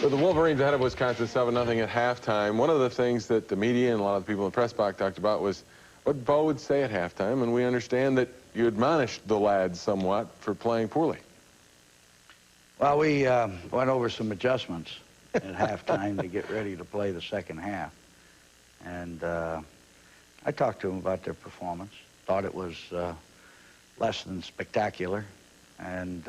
So the Wolverines ahead of Wisconsin 7-0 at halftime. One of the things that the media and a lot of the people in the press box talked about was what Bo would say at halftime, and we understand that you admonished the lads somewhat for playing poorly. Well, we went over some adjustments at halftime to get ready to play the second half. And I talked to them about their performance. Thought it was less than spectacular. And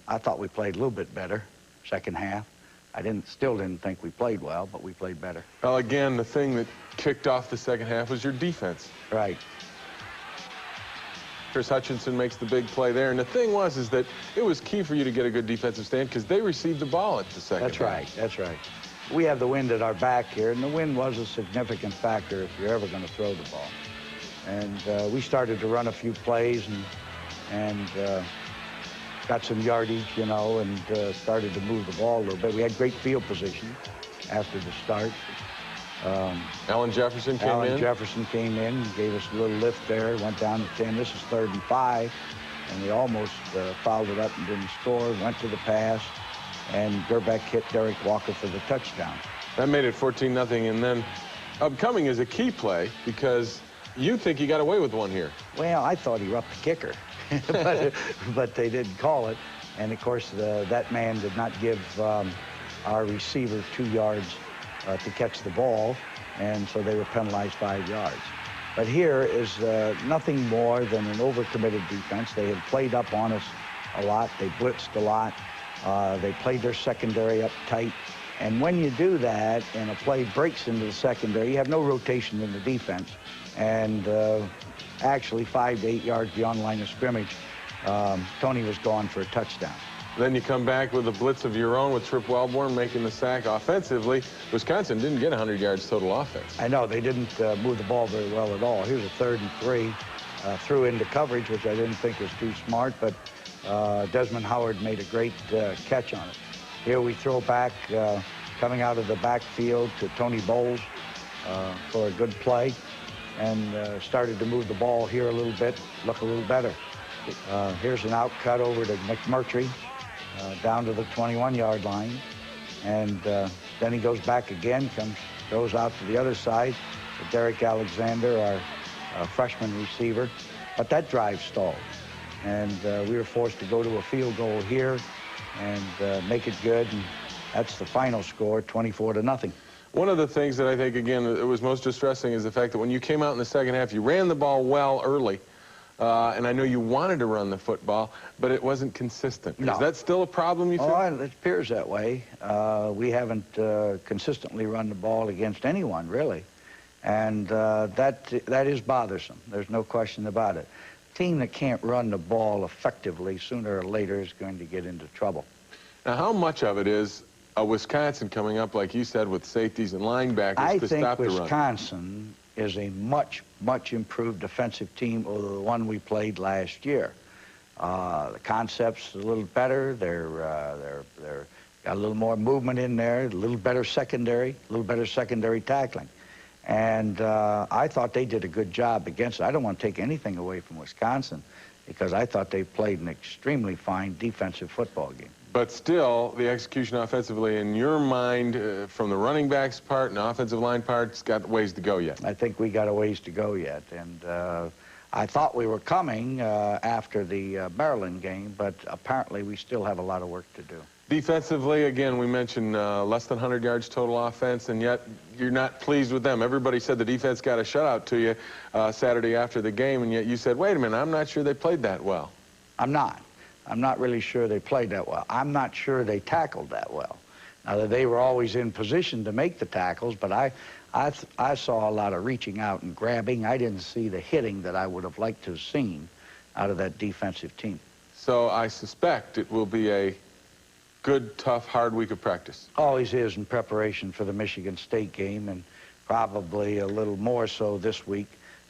I thought we played a little bit better second half. I still didn't think we played well, but we played better. Well, again, the thing that kicked off the second half was your defense. Right. Chris Hutchinson makes the big play there. And the thing was is that it was key for you to get a good defensive stand because they received the ball at the second half. That's right. That's right. We have the wind at our back here, and the wind was a significant factor if you're ever going to throw the ball. And we started to run a few plays and got some yardage, you know, and started to move the ball a little bit. We had great field position after the start. Alan Jefferson came in, gave us a little lift there, went down to 10. This is 3rd and 5, and we almost fouled it up and didn't score. Went to the pass, and Gerbeck hit Derek Walker for the touchdown. That made it 14-0, and then upcoming is a key play because you think you got away with one here. Well, I thought he roughed the kicker, but they didn't call it. And, of course, that man did not give our receiver 2 yards to catch the ball, and so they were penalized 5 yards. But here is nothing more than an overcommitted defense. They had played up on us a lot. They blitzed a lot. They played their secondary up tight. And when you do that and a play breaks into the secondary, you have no rotation in the defense. And actually 5 to 8 yards beyond the line of scrimmage, Tony was gone for a touchdown. Then you come back with a blitz of your own with Trip Wellborn making the sack offensively. Wisconsin didn't get 100 yards total offense. I know. They didn't move the ball very well at all. Here's a 3rd and 3. Threw into coverage, which I didn't think was too smart, but Desmond Howard made a great catch on it. Here we throw back, coming out of the backfield to Tony Bowles for a good play, and started to move the ball here a little bit, look a little better. Here's an out cut over to McMurtry, down to the 21-yard line, and then he goes back again, goes out to the other side to Derek Alexander, our freshman receiver, but that drive stalled, and we were forced to go to a field goal here and make it good, and that's the final score, 24-0. One of the things that I think, again, it was most distressing is the fact that when you came out in the second half, you ran the ball well early. And I know you wanted to run the football, but it wasn't consistent. No. Is that still a problem, you think? Oh, it appears that way. We haven't consistently run the ball against anyone, really. And that is bothersome. There's no question about it. A team that can't run the ball effectively, sooner or later, is going to get into trouble. Now, how much of it is Wisconsin coming up, like you said, with safeties and linebackers to stop the run? I think Wisconsin is a much, much improved defensive team over the one we played last year. The concept's a little better. They're got a little more movement in there, a little better secondary tackling. And I thought they did a good job against it. I don't want to take anything away from Wisconsin because I thought they played an extremely fine defensive football game. But still, the execution offensively, in your mind, from the running backs part and the offensive line part, it's got ways to go yet. I think we got a ways to go yet. And I thought we were coming after the Maryland game, but apparently we still have a lot of work to do. Defensively, again, we mentioned less than 100 yards total offense, and yet you're not pleased with them. Everybody said the defense got a shutout to you Saturday after the game, and yet you said, wait a minute, I'm not sure they played that well. I'm not really sure they played that well. I'm not sure they tackled that well. Now, they were always in position to make the tackles, but I saw a lot of reaching out and grabbing. I didn't see the hitting that I would have liked to have seen out of that defensive team. So I suspect it will be a good, tough, hard week of practice. Always is in preparation for the Michigan State game, and probably a little more so this week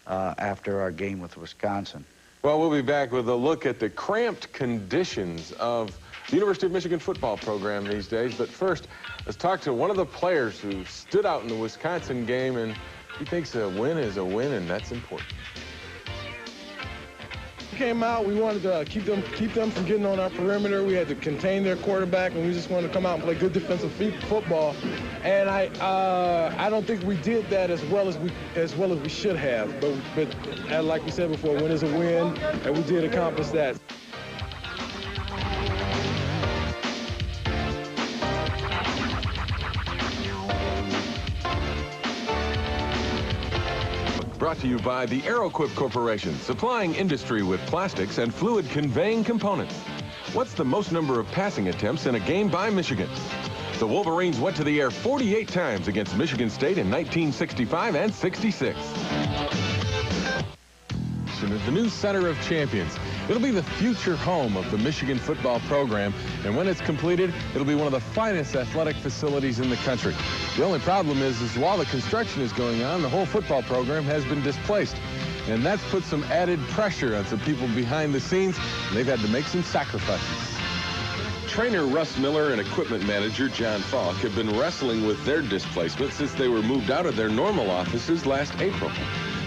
after our game with Wisconsin. Well, we'll be back with a look at the cramped conditions of the University of Michigan football program these days. But first, let's talk to one of the players who stood out in the Wisconsin game, and he thinks a win is a win, and that's important. came out, we wanted to keep them from getting on our perimeter. We had to contain their quarterback, and we just wanted to come out and play good defensive football. And I don't think we did that as well as we should have. But like we said before, win is a win, and we did accomplish that. Brought to you by the Aeroquip Corporation, supplying industry with plastics and fluid conveying components. What's the most number of passing attempts in a game by Michigan? The Wolverines went to the air 48 times against Michigan State in 1965 and 66. The new Center of Champions. It'll be the future home of the Michigan football program, and when it's completed, it'll be one of the finest athletic facilities in the country. The only problem is while the construction is going on, the whole football program has been displaced, and that's put some added pressure on some people behind the scenes, and they've had to make some sacrifices. Trainer Russ Miller and equipment manager John Falk have been wrestling with their displacement since they were moved out of their normal offices last April.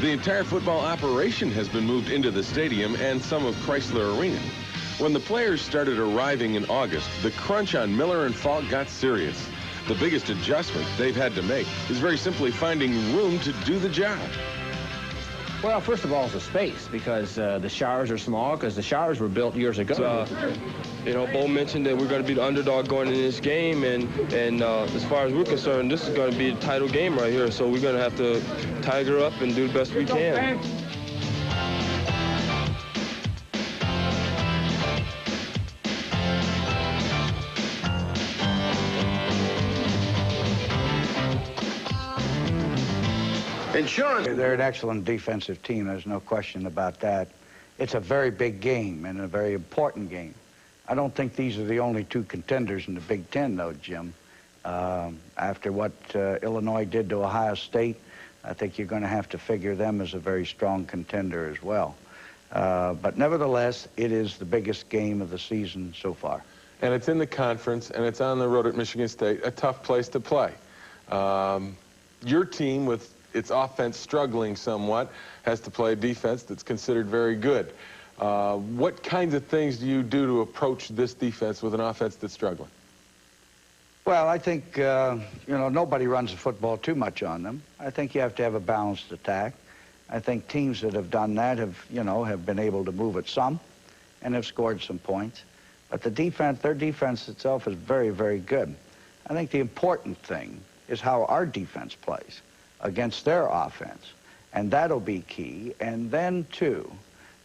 The entire football operation has been moved into the stadium and some of Chrysler Arena. When the players started arriving in August, the crunch on Miller and Falk got serious. The biggest adjustment they've had to make is very simply finding room to do the job. Well, first of all, it's the space, because the showers are small, because the showers were built years ago. You know, Bo mentioned that we're going to be the underdog going into this game, and as far as we're concerned, this is going to be a title game right here, so we're going to have to tiger up and do the best we can. Insurance. They're an excellent defensive team. There's no question about that. It's a very big game and a very important game. I don't think these are the only two contenders in the Big Ten, though, Jim. After what Illinois did to Ohio State, I think you're going to have to figure them as a very strong contender as well. But nevertheless, it is the biggest game of the season so far. And it's in the conference, and it's on the road at Michigan State, a tough place to play. Your team, with its offense struggling somewhat, has to play a defense that's considered very good. What kinds of things do you do to approach this defense with an offense that's struggling? Well, I think, you know, nobody runs the football too much on them. I think you have to have a balanced attack. I think teams that have done that have, you know, have been able to move it some and have scored some points. But the defense, their defense itself is very, very good. I think the important thing is how our defense plays against their offense, and that'll be key. And then, too,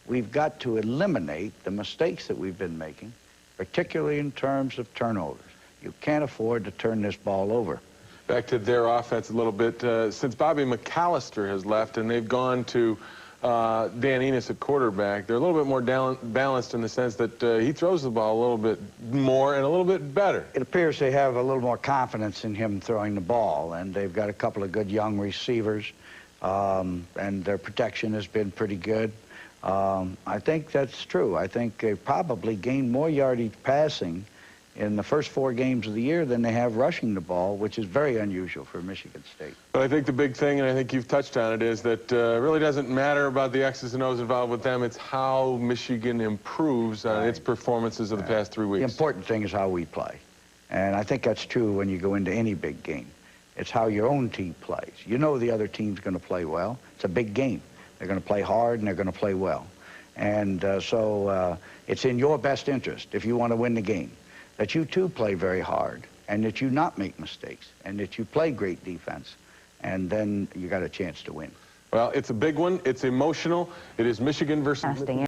we've got to eliminate the mistakes that we've been making, particularly in terms of turnovers. You can't afford to turn this ball over. Back to their offense a little bit. Since Bobby McAllister has left and they've gone to Dan Enos at quarterback, they're a little bit more balanced in the sense that he throws the ball a little bit more and a little bit better. It appears they have a little more confidence in him throwing the ball, and they've got a couple of good young receivers, and their protection has been pretty good. I think that's true. I think they probably gained more yardage passing in the first 4 games of the year than they have rushing the ball, which is very unusual for Michigan State. But I think the big thing, and I think you've touched on it, is that it really doesn't matter about the X's and O's involved with them. It's how Michigan improves on its performances of the past 3 weeks. The important thing is how we play. And I think that's true when you go into any big game. It's how your own team plays. You know the other team's going to play well. It's a big game. They're going to play hard, and they're going to play well. And so it's in your best interest, if you want to win the game, that you too play very hard, and that you not make mistakes, and that you play great defense, and then you got a chance to win. Well, it's a big one. It's emotional. It is Michigan versus...